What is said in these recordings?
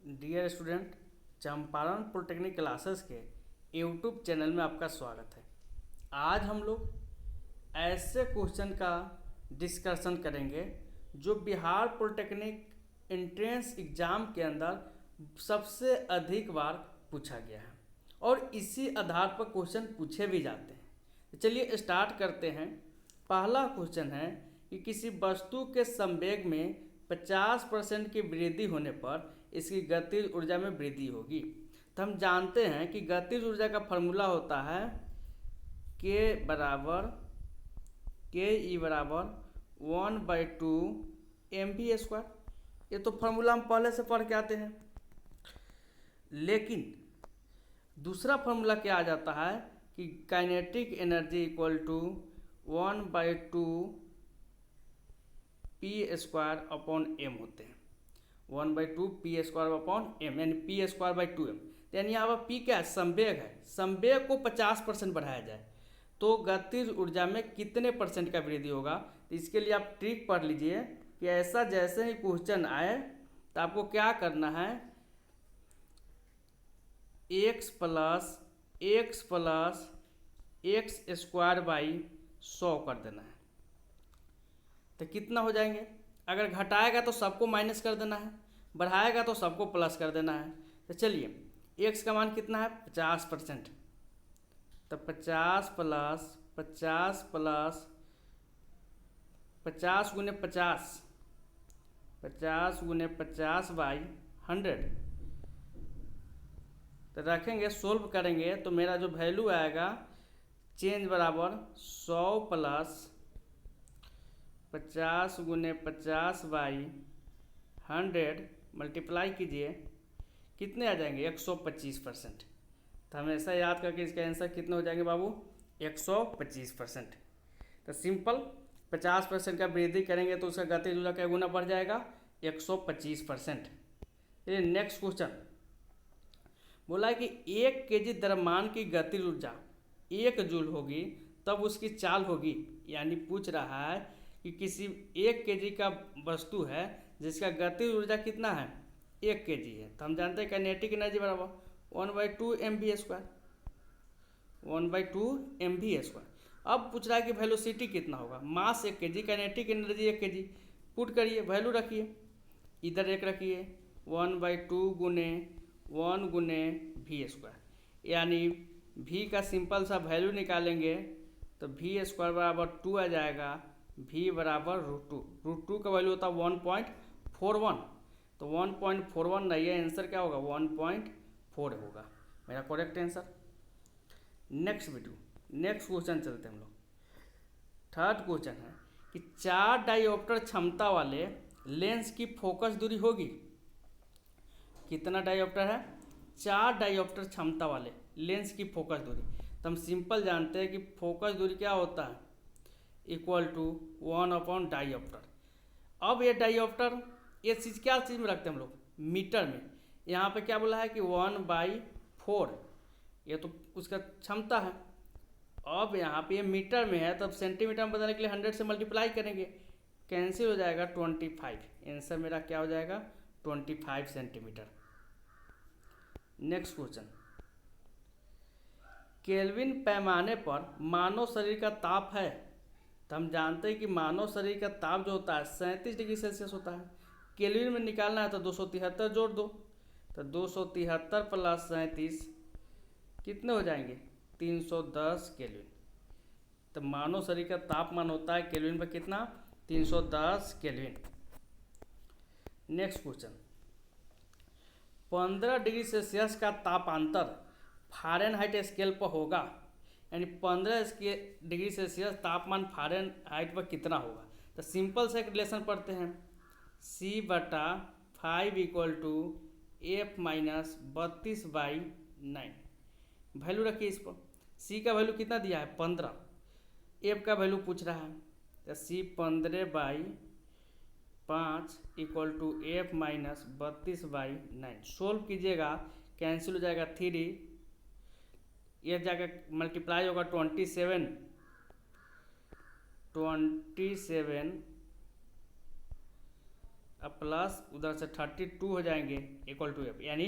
Dear student, Champaran polytechnic classes के YouTube channel में आपका स्वागत है। आज हम लोग ऐसे क्वेश्चन का डिस्कशन करेंगे जो बिहार पॉलिटेक्निक एंट्रेंस एग्ज़ाम के अंदर सबसे अधिक बार पूछा गया है और इसी आधार पर क्वेश्चन पूछे भी जाते हैं। तो चलिए स्टार्ट करते हैं। पहला क्वेश्चन है कि किसी वस्तु के संवेग में 50% की वृद्धि होने पर इसकी गतिज ऊर्जा में वृद्धि होगी। तो हम जानते हैं कि गतिज ऊर्जा का फॉर्मूला होता है के ई बराबर 1/2 mv²। ये तो फार्मूला हम पहले से पढ़ के आते हैं, लेकिन दूसरा फार्मूला क्या आ जाता है कि kinetic energy equal to 1/2p² होते हैं। 1/2p² यानी p²/2m, यानी यहाँ पर p क्या है? संवेग है। संवेग को 50% बढ़ाया जाए तो गतिज ऊर्जा में कितने परसेंट का वृद्धि होगा। तो इसके लिए आप ट्रिक पढ़ लीजिए कि ऐसा जैसे ही क्वेश्चन आए तो आपको क्या करना है, x+x+x² कर देना है। तो कितना हो जाएंगे? अगर घटाएगा तो सबको माइनस कर देना है, बढ़ाएगा तो सबको प्लस कर देना है। तो चलिए x का मान कितना है? 50%। तो 50 गुने 50, 50 गुने 50/100। तो रखेंगे, सोल्व करेंगे तो मेरा जो वैल्यू आएगा चेंज बराबर 100 प्लस 50 गुने 50/100 मल्टीप्लाई कीजिए, कितने आ जाएंगे? 125%। तो हमेशा याद करके इसका आंसर कितने हो जाएंगे बाबू? 125%। तो सिंपल 50% का वृद्धि करेंगे तो उसका गतिज ऊर्जा क्या गुना बढ़ जाएगा? 125%। चलिए नेक्स्ट क्वेश्चन बोला है कि 1 kg द्रव्यमान की गतिज ऊर्जा 1 जूल होगी तब उसकी चाल होगी। यानी पूछ रहा है कि किसी 1 kg का वस्तु है जिसका गतिज ऊर्जा कितना है? 1 kg है। तो हम जानते हैं काइनेटिक एनर्जी बराबर 1/2 mv²। अब पूछ रहा है कि वेलोसिटी कितना होगा। मास 1 kg, kinetic energy 1 kg। Put करिए, वैल्यू रखिए, इधर एक रखिए 1/2 गुने 1 गुने v², यानी v का सिंपल सा वैल्यू निकालेंगे तो v² बराबर 2 आ जाएगा। v बराबर √2 का वैल्यू होता है 1.41। तो 1.41 नहीं है, आंसर क्या होगा? 1.4 होगा मेरा करेक्ट आंसर। नेक्स्ट क्वेश्चन चलते हैं हम लोग। थर्ड क्वेश्चन है कि 4 डायोप्टर क्षमता वाले लेंस की फोकस दूरी होगी। कितना डायोप्टर है? 4 डायोप्टर क्षमता वाले लेंस की फोकस दूरी। तो हम सिंपल जानते हैं कि फोकस दूरी क्या होता है? इक्वल टू 1/डायोप्टर। अब ये डायोप्टर ये चीज़ क्या चीज़ में रखते हैं हम लोग? मीटर में। यहाँ पे क्या बोला है कि 1/4, ये तो उसका क्षमता है। अब यहाँ पे ये मीटर में है, तब सेंटीमीटर में बताने के लिए 100 से मल्टीप्लाई करेंगे, कैंसिल हो जाएगा 25। आंसर मेरा क्या हो जाएगा? 25 सेंटीमीटर। नेक्स्ट क्वेश्चन, केल्विन पैमाने पर मानव शरीर का ताप है। तो हम जानते हैं कि मानव शरीर का ताप जो होता है 37 डिग्री सेल्सियस होता है। केल्विन में निकालना है तो 273 जोड़ दो, तो 273 प्लस 37 कितने हो जाएंगे? 310 केल्विन। तो मानव शरीर का तापमान होता है केल्विन पर कितना? 310 kelvin. Next question, 15 degree Celsius का तापांतर फ़ारेनहाइट स्केल पर होगा। यानी 15 डिग्री सेल्सियस तापमान फ़ारेनहाइट पर कितना होगा। तो सिंपल से एक रिलेशन पढ़ते हैं, c/5 = f - 32/9। वैल्यू रखिए इस पर। c का वैल्यू कितना दिया है? 15। f का वैल्यू पूछ रहा है, तो c 15/5 = f - 32/9। सोल्व कीजिएगा, कैंसिल हो जाएगा 3, ये जाकर मल्टीप्लाई होगा 27 27 अब प्लस उधर से 32 हो जाएंगे इक्वल टू एफ, यानी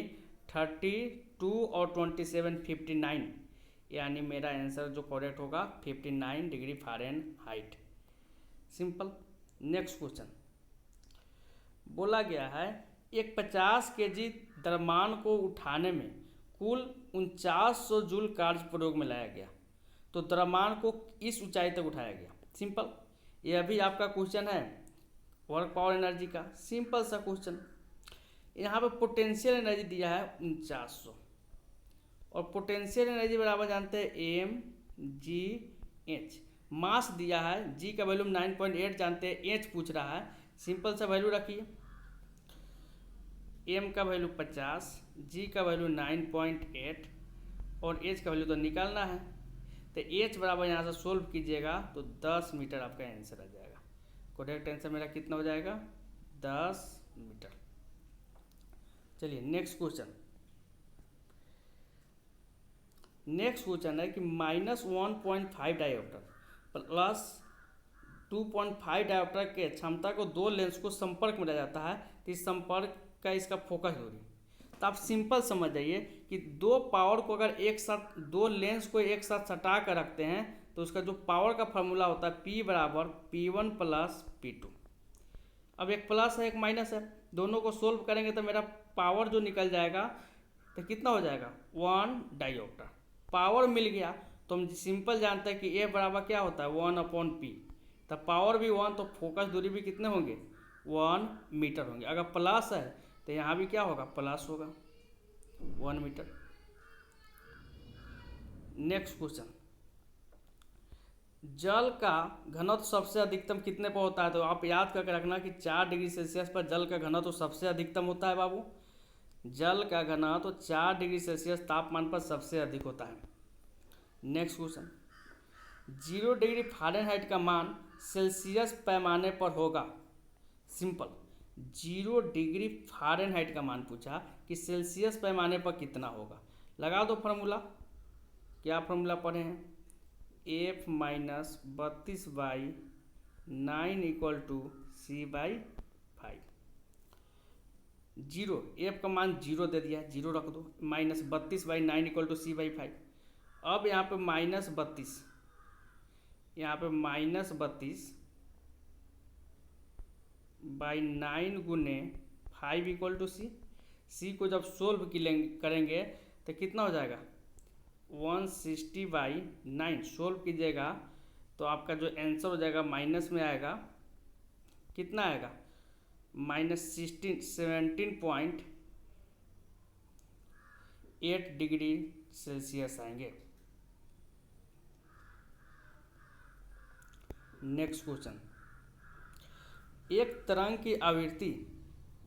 32 और 27 59, यानी मेरा आंसर जो करेक्ट होगा 59 degree Fahrenheit. Simple. Next question बोला गया है एक 50 केजी द्रव्यमान को उठाने में कुल 4900 जूल कार्य प्रयोग में लाया गया, तो द्रव्यमान को इस ऊंचाई तक उठाया गया। सिंपल। यह भी आपका क्वेश्चन है वर्क पावर एनर्जी का, सिंपल सा क्वेश्चन। यहाँ पे पोटेंशियल एनर्जी दिया है 4900 और पोटेंशियल एनर्जी बराबर जानते हैं एम जी एच। मास दिया है, जी का वैल्यू 9.8 जानते हैं, एच पूछ रहा है, सिंपल सा वैल्यू रखिए। एम का वैल्यू 50, जी का वैल्यू 9.8 और एच का वैल्यू तो निकालना है, तो एच बराबर यहाँ से सोल्व कीजिएगा तो 10 मीटर आपका आंसर आ जाएगा। करेक्ट आंसर मेरा कितना हो जाएगा 10 मीटर। चलिए नेक्स्ट क्वेश्चन। नेक्स्ट क्वेश्चन है कि -1.5 डायोप्टर प्लस 2.5 डायोप्टर के क्षमता को दो लेंस को संपर्क में लाया जाता है, तो इस संपर्क का इसका फोकस दूरी। तो आप सिंपल समझ जाइए कि दो पावर को अगर एक साथ, दो लेंस को एक साथ सटा कर रखते हैं तो उसका जो पावर का फार्मूला होता है P बराबर P1 प्लस P2। अब एक प्लस है एक माइनस है, दोनों को सोल्व करेंगे तो मेरा पावर जो निकल जाएगा तो कितना हो जाएगा 1 डायोप्टर। पावर मिल गया तो हम सिंपल जानते हैं कि A बराबर क्या होता है 1/P, तब पावर भी 1 तो फोकस दूरी भी कितने होंगे 1 मीटर होंगे। अगर प्लस है तो यहाँ भी क्या होगा प्लस होगा 1 मीटर। नेक्स्ट क्वेश्चन, जल का घनत्व सबसे अधिकतम कितने पर होता है, तो आप याद करके रखना कि 4 डिग्री सेल्सियस पर जल का घनत्व तो सबसे अधिकतम होता है बाबू। जल का घनत्व तो 4 डिग्री सेल्सियस तापमान पर सबसे अधिक होता है। नेक्स्ट क्वेश्चन, 0 डिग्री फ़ारेनहाइट का मान सेल्सियस पैमाने पर होगा। सिंपल। 0 डिग्री फ़ारेनहाइट का मान पूछा कि सेल्सियस पैमाने पर कितना होगा, लगा दो फार्मूला। क्या फार्मूला पढ़े हैं, F minus 32/9 equal to C/5। 0 F का मान 0 दे दिया, 0 रख दो, माइनस 32/9 इक्वल टू C/5। अब यहाँ पे -32, यहाँ पे -32/9 गुने 5 इक्वल टू C। C को जब सोल्व करेंगे तो कितना हो जाएगा 160/9। सोल्व कीजिएगा तो आपका जो आंसर हो जाएगा माइनस में आएगा, कितना आएगा -17.8 डिग्री सेल्सियस आएंगे। नेक्स्ट क्वेश्चन, एक तरंग की आवृत्ति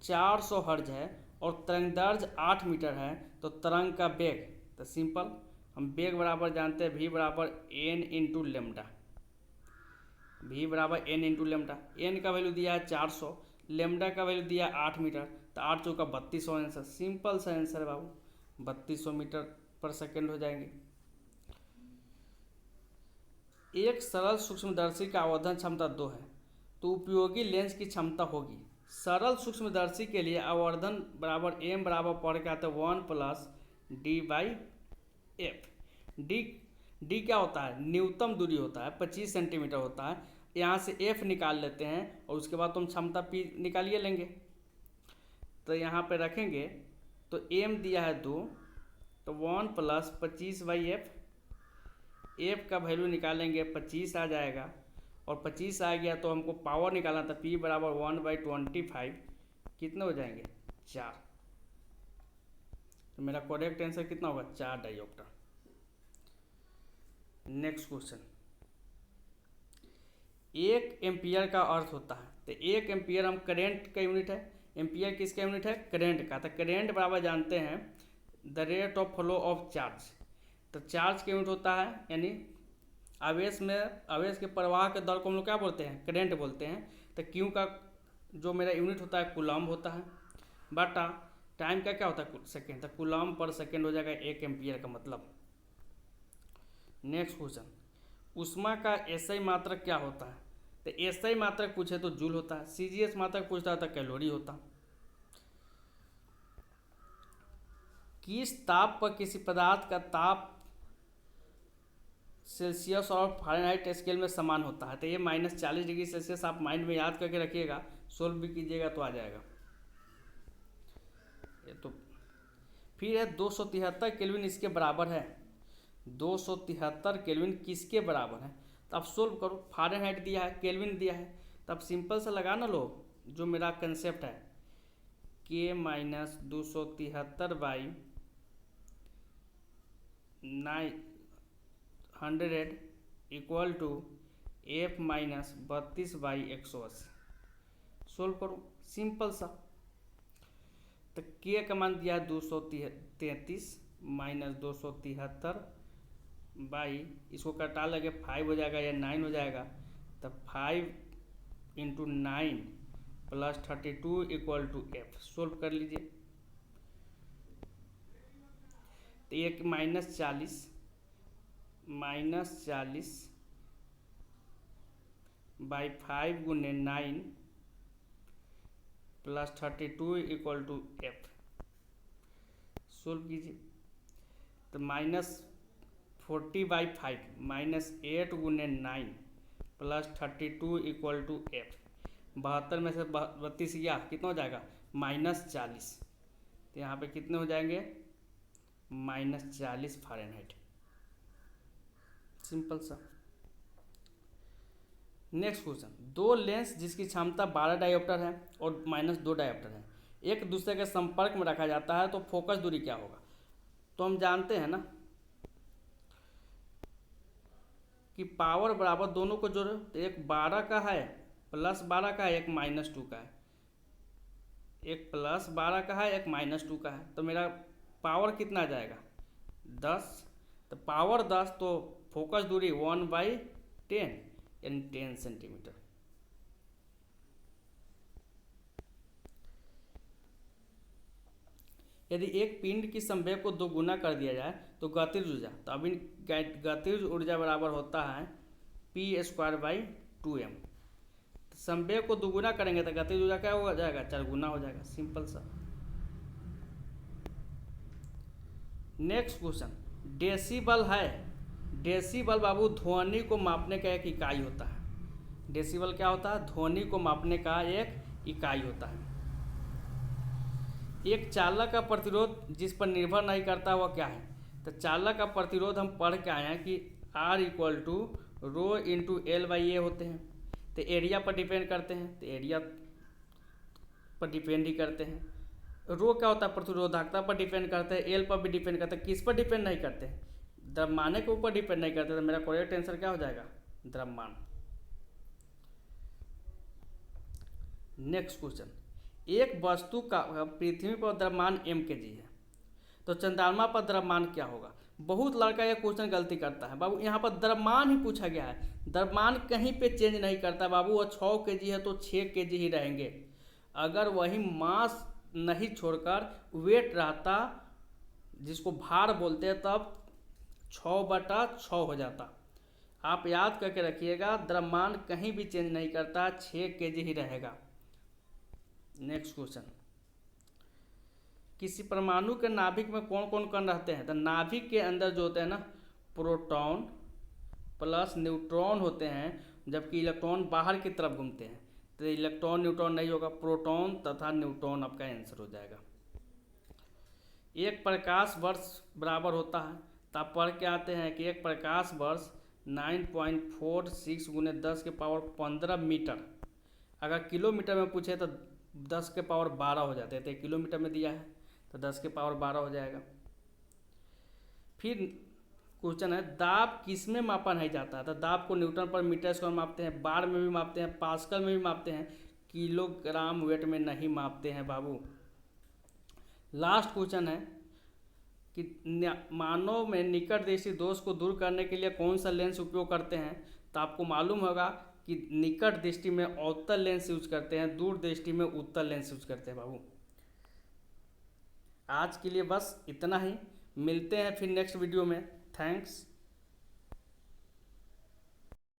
400 हर्ट्ज है और तरंगदैर्घ्य 8 मीटर है, तो तरंग का वेग, तो सिंपल हम वेग बराबर जानते हैं v बराबर n इंटू लेमडा। v बराबर n इंटू लेमडा, n का वैल्यू दिया है 400, लेमडा का वैल्यू दिया है 8 मीटर, तो 8 चौका 3200 आंसर। सिंपल सा आंसर है बाबू, 3200 मीटर पर सेकेंड हो जाएंगे। एक सरल सूक्ष्मदर्शी का आवर्धन क्षमता 2 है, तो उपयोगी लेंस की क्षमता होगी। सरल सूक्ष्मदर्शी के लिए आवर्धन बराबर m बराबर पढ़ के आता है 1 प्लस d/f। d क्या होता है, न्यूनतम दूरी होता है, 25 सेंटीमीटर होता है। यहाँ से f निकाल लेते हैं और उसके बाद तुम क्षमता p निकालिए लेंगे, तो यहाँ पे रखेंगे तो m दिया है 2, तो 1 प्लस 25/f। f का वैल्यू निकालेंगे 25 आ जाएगा, और 25 आ गया तो हमको पावर निकालना था, p बराबर 1/25, कितने हो जाएंगे 4। तो मेरा करेक्ट आंसर कितना होगा 4 डायोप्टर। नेक्स्ट क्वेश्चन, 1 एम्पियर का अर्थ होता है, तो 1 एम्पियर हम करेंट का यूनिट है, एम्पियर किसका यूनिट है करेंट का, तो करेंट बराबर जानते हैं the rate of flow of charge. तो चार्ज का यूनिट होता है, यानी आवेश के प्रवाह के दर को हम लोग क्या बोलते हैं करेंट बोलते हैं। तो क्यू का जो मेरा यूनिट होता है कूलम्ब होता है, बटा टाइम का क्या होता है सेकेंड, तो कूलम्ब पर सेकेंड हो जाएगा 1 एम्पियर का मतलब। नेक्स्ट क्वेश्चन, ऊष्मा का एसआई मात्रक क्या होता है, तो एसआई मात्रक पूछे तो जूल होता है, सीजीएस मात्रक पूछता है तो कैलोरी होता। किस ताप पर किसी पदार्थ का ताप सेल्सियस और फ़ारेनहाइट स्केल में समान होता है? तो ये -40 डिग्री सेल्सियस आप माइंड में याद करके रखिएगा, सोल्व भी कीजिएगा तो आ जाएगा ये तो। फिर है 273 केल्विन इसके बराबर है, 273 केल्विन किसके बराबर है? तो आप सोल्व करो, फ़ारेनहाइट दिया है, केल्विन दिया है, तो आप सिंपल सा लगा ना लो जो मेरा कंसेप्ट है, K minus 273 by 900 equal to F minus 32 by 180। Solve करो सिंपल सा, तो K का मान दिया है 233 माइनस 273 बाई, इसको कटा लगे 5 हो जाएगा या 9 हो जाएगा, तो 5 into 9 plus 32 equal to F। Solve कर लीजिए, तो एक -40 बाई 5 गुने 9 plus 32 equal to F। Solve कीजिए, तो -40 बाई 5 -8 गुने 9 प्लस 32 इक्वल टू F। 72 में से 32 गया, कितना हो जाएगा? -40। तो यहाँ पे कितने हो जाएंगे? -40 फ़ारेनहाइट। सिंपल सा। नेक्स्ट क्वेश्चन, दो लेंस जिसकी क्षमता 12 डायोप्टर है और -2 डायोप्टर है, एक दूसरे के संपर्क में रखा जाता है तो फोकस दूरी क्या होगा? तो हम जानते हैं ना कि पावर बराबर दोनों को जोड़ो, तो एक 12 का है प्लस 12 का है, एक -2 का है, एक प्लस 12 का है, एक -2 का है, तो मेरा पावर कितना आ जाएगा? 10। तो पावर 10, तो फोकस दूरी 1/10 यानी 10 सेंटीमीटर। यदि एक पिंड की संवेग को 2 गुना कर दिया जाए तो गतिज ऊर्जा, तो अभी गतिज ऊर्जा बराबर होता है p²/2m। तो संवेग को 2 गुना करेंगे तो गतिज ऊर्जा क्या हो जाएगा? 4 गुना हो जाएगा। सिंपल सा। नेक्स्ट क्वेश्चन, डेसिबल है। डेसिबल बाबू ध्वनि को मापने का एक इकाई होता है। डेसिबल क्या होता है? ध्वनि को मापने का एक इकाई होता है। एक चालक का प्रतिरोध जिस पर निर्भर नहीं करता वह क्या है? तो चालक का प्रतिरोध हम पढ़ के आए हैं कि R equal to rho into L/A होते हैं। तो एरिया पर डिपेंड करते हैं, तो एरिया पर डिपेंड ही करते हैं। रो क्या होता है? प्रतिरोधकता पर डिपेंड करते हैं। एल पर भी डिपेंड करते हैं। किस पर डिपेंड नहीं करते हैं? द्रव्यमान के ऊपर डिपेंड नहीं करते। तो मेरा करेक्ट आंसर क्या हो जाएगा? द्रव्यमान। नेक्स्ट क्वेश्चन, एक वस्तु का पृथ्वी पर द्रव्यमान mkg है, तो चंद्रमा पर द्रव्यमान क्या होगा? बहुत लड़का यह क्वेश्चन गलती करता है बाबू, यहाँ पर द्रव्यमान ही पूछा गया है। द्रव्यमान कहीं पे चेंज नहीं करता बाबू, वो 6 kg है तो 6 kg ही रहेंगे। अगर वही मास नहीं छोड़कर वेट रहता, जिसको भार बोलते हैं, तब 6/6 हो जाता। आप याद करके रखिएगा, द्रव्यमान कहीं भी चेंज नहीं करता, 6 kg ही रहेगा। नेक्स्ट क्वेश्चन, किसी परमाणु के नाभिक में कौन कौन कण रहते हैं? तो नाभिक के अंदर जो होते हैं ना, प्रोटॉन प्लस न्यूट्रॉन होते हैं, जबकि इलेक्ट्रॉन बाहर की तरफ घूमते हैं। तो इलेक्ट्रॉन न्यूट्रॉन नहीं होगा, प्रोटॉन तथा न्यूट्रॉन आपका आंसर हो जाएगा। एक प्रकाश वर्ष बराबर होता है, तो आप पढ़ के आते हैं कि एक प्रकाश वर्ष 9.46 गुने 10 के पावर 15 मीटर। अगर किलोमीटर में पूछे तो 10 के पावर 12 हो जाते हैं, तो किलोमीटर में दिया है तो 10 के पावर 12 हो जाएगा। फिर क्वेश्चन है, दाब किस में मापा नहीं जाता है? तो दाब को न्यूटन पर मीटर स्क्वायर मापते हैं, बार में भी मापते हैं, पास्कल में भी मापते हैं, किलोग्राम वेट में नहीं मापते हैं बाबू। लास्ट क्वेश्चन है कि मानव में निकट दृष्टि दोष को दूर करने के लिए कौन सा लेंस उपयोग करते हैं? तो आपको मालूम होगा कि निकट दृष्टि में अवतल लेंस यूज करते हैं, दूर दृष्टि में उत्तल लेंस यूज करते हैं बाबू। आज के लिए बस इतना ही, मिलते हैं फिर नेक्स्ट वीडियो में। थैंक्स।